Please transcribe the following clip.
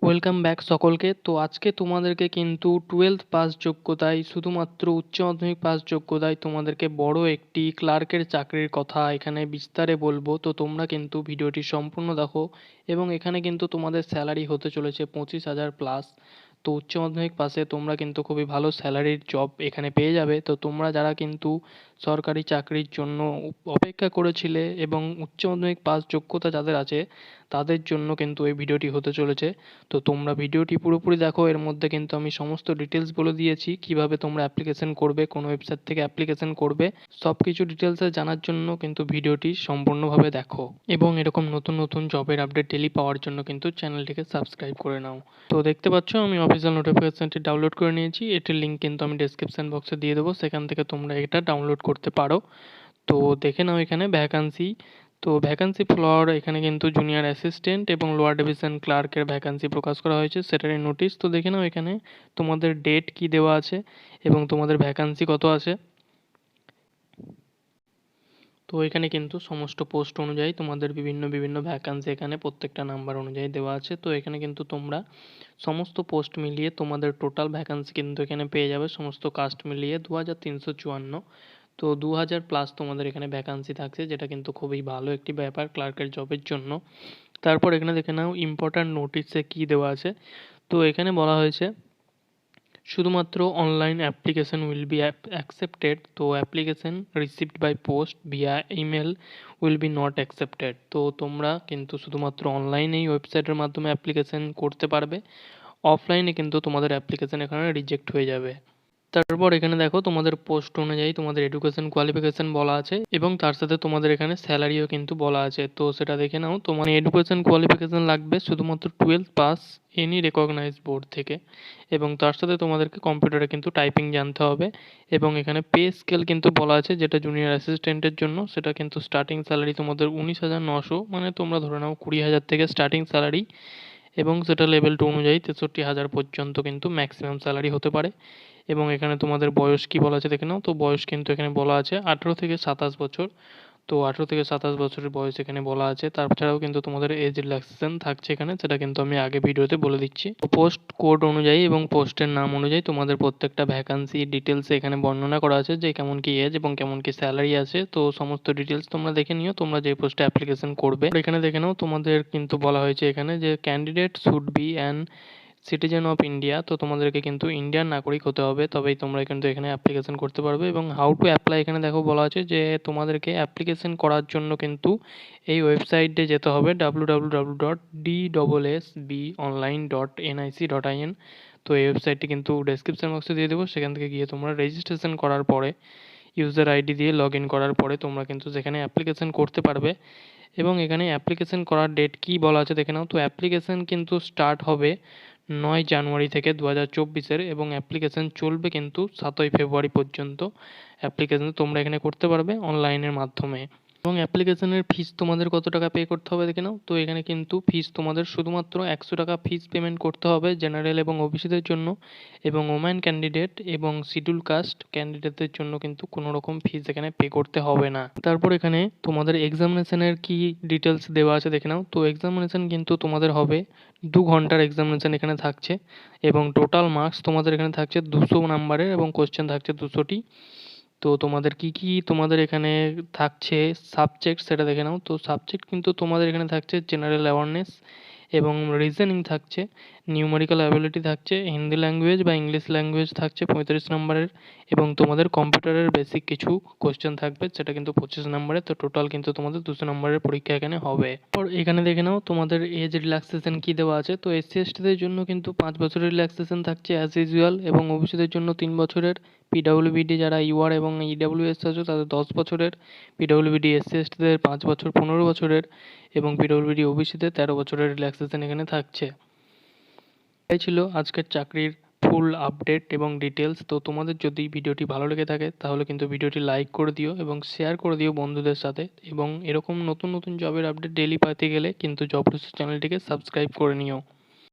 Welcome back সকলকে। তো আজকে তোমাদেরকে কিন্তু 12th পাস যোগ্যতায় শুধুমাত্র উচ্চ মাধ্যমিক পাস যোগ্যতায় তোমাদেরকে বড় একটি ক্লার্কের চাকরির কথা এখানে বিস্তারে বলবো। তো তোমরা কিন্তু ভিডিওটি সম্পূর্ণ দেখো এবং এখানে কিন্তু তোমাদের স্যালারি হতে চলেছে 25,000 প্লাস। তো উচ্চ মাধ্যমিক পাসে তোমরা কিন্তু খুবই ভালো স্যালারির জব এখানে পেয়ে যাবে। তো তোমরা যারা কিন্তু সরকারি চাকরির জন্য অপেক্ষা করেছিলে এবং উচ্চ মাধ্যমিক পাস যোগ্যতা যাদের আছে তাদের জন্য কিন্তু এই ভিডিওটি হতে চলেছে। তো তোমরা ভিডিওটি পুরোপুরি দেখো, এর মধ্যে কিন্তু আমি সমস্ত ডিটেলস বলে দিয়েছি কিভাবে তোমরা অ্যাপ্লিকেশন করবে, কোন ওয়েবসাইট থেকে অ্যাপ্লিকেশন করবে, সব কিছু ডিটেলসে জানার জন্য কিন্তু ভিডিওটি সম্পূর্ণভাবে দেখো এবং এরকম নতুন নতুন জবের আপডেট ডেলি পাওয়ার জন্য কিন্তু চ্যানেলটিকে সাবস্ক্রাইব করে নাও। তো দেখতে পাচ্ছ আমি অফিসিয়াল নোটিফিকেশনটি ডাউনলোড করে নিয়েছি, এটির লিঙ্ক কিন্তু আমি ডেসক্রিপশন বক্সে দিয়ে দেবো, সেখান থেকে তোমরা এটা ডাউনলোড করতে পারো। তো দেখে নাও এখানে ভ্যাকান্সি। তো ভ্যাকান্সি ফ্লোর এখানে কিন্তু জুনিয়র অ্যাসিস্ট্যান্ট এবং লোয়ার ডিভিশন ক্লার্কের ভ্যাকান্সি প্রকাশ করা হয়েছে, সেটারই নোটিশ। তো দেখে নাও এখানে তোমাদের ডেট কি দেওয়া আছে এবং তোমাদের ভ্যাকান্সি কত আছে। তো এখানে কিন্তু সমস্ত পোস্ট অনুযায়ী তোমাদের বিভিন্ন বিভিন্ন ভ্যাকান্সি এখানে প্রত্যেকটা নাম্বার অনুযায়ী দেওয়া আছে। তো এখানে কিন্তু তোমরা সমস্ত পোস্ট মিলিয়ে তোমাদের টোটাল ভ্যাকান্সি কিন্তু এখানে পেয়ে যাবে, সমস্ত কাস্ট মিলিয়ে 2354। তো 2000 প্লাস তোমাদের এখানে ভ্যাকান্সি থাকছে, যেটা কিন্তু খুবই ভালো একটি ব্যাপার ক্লার্কের জবের জন্য। তারপর এখানে দেখে নাও ইম্পর্ট্যান্ট নোটিশে কি দেওয়া আছে। তো এখানে বলা হয়েছে শুধুমাত্র online application will be accepted. তো application received by post via email will be not accepted. তো তোমরা কিন্তু শুধুমাত্র অনলাইনেই ওয়েবসাইটের মাধ্যমে অ্যাপ্লিকেশন করতে পারবে, অফলাইনে কিন্তু তোমাদের অ্যাপ্লিকেশন এখানে রিজেক্ট হয়ে যাবে। তারপর এখানে দেখো তোমাদের পোস্ট অনুযায়ী তোমাদের এডুকেশন কোয়ালিফিকেশন বলা আছে এবং তার সাথে তোমাদের এখানে স্যালারিও কিন্তু বলা আছে। তো সেটা দেখে নাও, তোমার এডুকেশন কোয়ালিফিকেশন লাগবে শুধুমাত্র 12th pass any recognized board থেকে এবং তার সাথে তোমাদেরকে কম্পিউটারে কিন্তু টাইপিং জানতে হবে। এবং এখানে পে স্কেল কিন্তু বলা আছে, যেটা জুনিয়র অ্যাসিস্ট্যান্টের জন্য সেটা কিন্তু স্টার্টিং স্যালারি তোমাদের 19,900, মানে তোমরা ধরে নাও 20,000 থেকে স্টার্টিং স্যালারি এবং সেটা লেভেল 2 অনুযায়ী 63,000 পর্যন্ত কিন্তু ম্যাক্সিমাম স্যালারি হতে পারে। এবং এখানে তোমাদের বয়স কি বলা আছে দেখে নাও। তো বয়স কিন্তু এখানে বলা আছে 18 থেকে 27 বছর। তো 18 থেকে 27 বছরের বয়স এখানে বলা আছে। তাছাড়াও কিন্তু তোমাদের এজ রিল্যাক্সেশন থাকছে এখানে, সেটা কিন্তু আমি আগে ভিডিওতে বলে দিচ্ছি। তো পোস্ট কোড অনুযায়ী এবং পোস্টের নাম অনুযায়ী তোমাদের প্রত্যেকটা ভ্যাকান্সি ডিটেলস এখানে বর্ণনা করা আছে, যে কেমন কি এজ এবং কেমন কি স্যালারি আছে। তো সমস্ত ডিটেলস তোমরা দেখে নিও তোমরা যে পোস্টে অ্যাপ্লিকেশন করবে। এখানে দেখে নাও তোমাদের কিন্তু বলা হয়েছে এখানে যে candidate should be an citizen of India. তো তোমাদেরকে কিন্তু ইন্ডিয়ান নাগরিক হতে হবে, তবেই তোমরা কিন্তু এখানে অ্যাপ্লিকেশন করতে পারবে। এবং হাউ টু অ্যাপ্লাই এখানে দেখো বলা আছে যে তোমাদেরকে অ্যাপ্লিকেশন করার জন্য কিন্তু এই ওয়েবসাইটে যেতে হবে www.dssbonline.nic.in। তো এই ওয়েবসাইটটি কিন্তু ডেসক্রিপশন বক্সে দিয়ে দেবো, সেখান থেকে গিয়ে তোমরা রেজিস্ট্রেশন করার পরে ইউজার আইডি দিয়ে লগ ইন করার পরে তোমরা কিন্তু সেখানে অ্যাপ্লিকেশন করতে পারবে। এবং এখানে অ্যাপ্লিকেশন করার ডেট কি বলা আছে দেখে নাও। তো অ্যাপ্লিকেশন কিন্তু স্টার্ট হবে 9 জানুয়ারি থেকে 2024 এবং অ্যাপ্লিকেশন চলবে কিন্তু 7ই ফেব্রুয়ারি পর্যন্ত। অ্যাপ্লিকেশন তোমরা এখানে করতে পারবে অনলাইনের মাধ্যমে। এবং অ্যাপ্লিকেশনের ফিস তোমাদের কত টাকা পে করতে হবে দেখে নাও। তো এখানে কিন্তু ফিস তোমাদের শুধুমাত্র 100 টাকা ফিস পেমেন্ট করতে হবে জেনারেল এবং ওবিসিদের জন্য, এবং ওম্যান ক্যান্ডিডেট এবং শিডিউল কাস্ট ক্যান্ডিডেটদের জন্য কিন্তু কোনো রকম ফিস এখানে পে করতে হবে না। তারপর এখানে তোমাদের এক্সামিনেশনের কি ডিটেলস দেওয়া আছে দেখে নাও। তো এক্সামিনেশন কিন্তু তোমাদের হবে 2 ঘন্টার এক্সামিনেশন এখানে থাকছে এবং টোটাল মার্কস তোমাদের এখানে থাকছে 200 নাম্বারের এবং কোশ্চেন থাকছে 200টি। তো তোমাদের কি কি তোমাদের এখানে থাকছে সাবজেক্ট সেটা দেখে নাও। তো সাবজেক্ট কিন্তু তোমাদের এখানে থাকছে জেনারেল অ্যাওয়ারনেস এবং রিজনিং থাকছে, নিউমেরিক্যাল অ্যাবিলিটি থাকছে, হিন্দি ল্যাঙ্গুয়েজ বা ইংলিশ ল্যাঙ্গুয়েজ থাকছে 35 নম্বরের এবং তোমাদের কম্পিউটারের বেসিক কিছু কোশ্চেন থাকবে, সেটা কিন্তু 25 নম্বরের। তো টোটাল কিন্তু তোমাদের 200 নম্বরের পরীক্ষা এখানে হবে। আর এখানে দেখে নাও তোমাদের এজ রিল্যাক্সেশন কি দেওয়া আছে। তো এসসি এসটিদের জন্য কিন্তু 5 বছরের রিল্যাক্সেশন থাকছে অ্যাজ ইউজুয়াল এবং ওবিসিদের জন্য 3 বছরের। পিডব্লিউবিডি যারা ইউআর এবং ইডব্লিউএস আছে তাদের 10 বছরের, পিডব্লিউবিডি এসসি এসটিদের 5 বছর 15 বছরের এবং পিডব্লিউবিডি ওবিসিদের 13 বছরের রিল্যাক্সেশন এখানে থাকছে। এই ছিল আজকের চাকরির ফুল আপডেট এবং ডিটেলস। তো তোমাদের যদি ভিডিওটি ভালো লেগে থাকে তাহলে কিন্তু ভিডিওটি লাইক করে দিও এবং শেয়ার করে দিও বন্ধুদের সাথে, এবং এরকম নতুন নতুন জবের আপডেট ডেলি পেতে গেলে কিন্তু জব রিসার্চ চ্যানেলটিকে সাবস্ক্রাইব করে নিও।